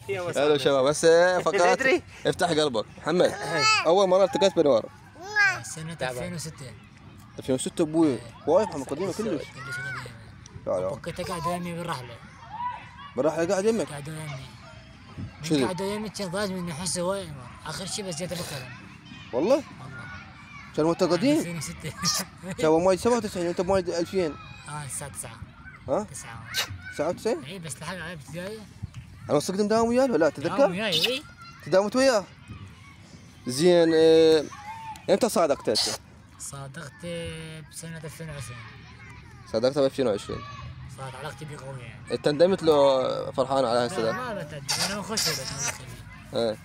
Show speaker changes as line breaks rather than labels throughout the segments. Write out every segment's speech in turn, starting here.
حلو شباب. بس فقط افتح قلبك محمد. اول مره التقيت بنوار
سنة 2006.
2006 ابوي. وايد محمد قديمه كلش.
كلش قديمة.
لا لا
كنت قاعد يمي بالرحلة.
بالرحله قاعد يمك.
قاعد يمي.
شنو؟
قاعد يمي كان ضايج مني احسه وايد. اخر شيء بس جيت بكلم.
والله؟
والله.
كان وانت قديم؟
2006.
كان مواليد 97 وانت مواليد 2000.
الساعة 9.
ها؟
9.
99؟
اي بس لحق على ابتدائي.
انا صدق مداوم وياه ولا لا تتذكر؟
وياي اي.
تداومت وياه؟ زين امتى صادقته انت؟
صادقت بسنة 2020.
صادقته ب 2020.
صارت علاقتي بيه قوية يعني.
انت اندمت لو فرحان على هالسنه؟
ما بتدري انا خوش ولد.
ايه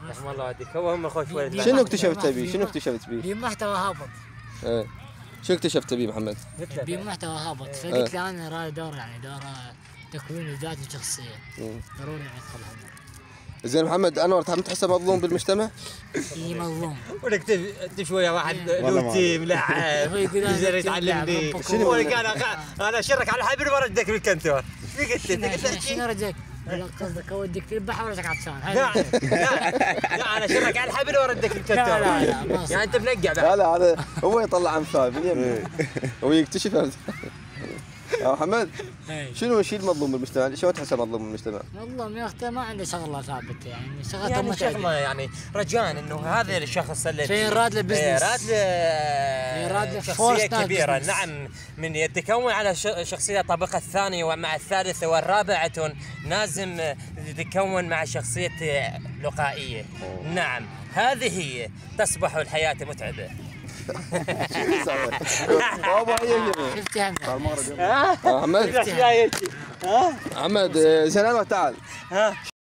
رحم الله والديك. هو هم خوش ولد.
شنو اكتشفت بيه؟ شنو اكتشفت بيه؟
بيه محتوى هابط.
ايه شنو اكتشفت بيه محمد؟
بيه محتوى هابط فقلت له انا راي دور يعني دور تكوين الذات الشخصية. ضروري يعني ادخلها.
زين محمد انور تحسه مظلوم بالمجتمع؟
اي مظلوم.
ولك تمشي ويا واحد لوتي ملعب يقدر يتعلمني. ولك انا اشرك على الحبل وردك بالكنتور. ايش قلت؟
شنو ردك؟ قصدك اوديك في البحر ولا عطشان؟
لا انا اشرك على الحبل وردك بالكنتور.
لا
يعني انت منقع بعد.
لا لا هذا هو يطلع امثال من يمه. هو يكتشف يا محمد شنو الشيء المظلوم بالمجتمع؟ شلون تحسه مظلوم بالمجتمع؟
مظلوم يا اختي ما عنده شغله ثابته يعني شغلته
يعني شغله يعني رجاء انه هذا الشخص اللي
فين راتله بزنس
راتله شخصيه كبيره. نعم من يتكون على شخصيه الطبقه الثانيه ومع الثالثه والرابعه لازم يتكون مع شخصيه لقائيه. نعم هذه هي تصبح الحياه متعبه.
شفتي
محمد محمد زين تعال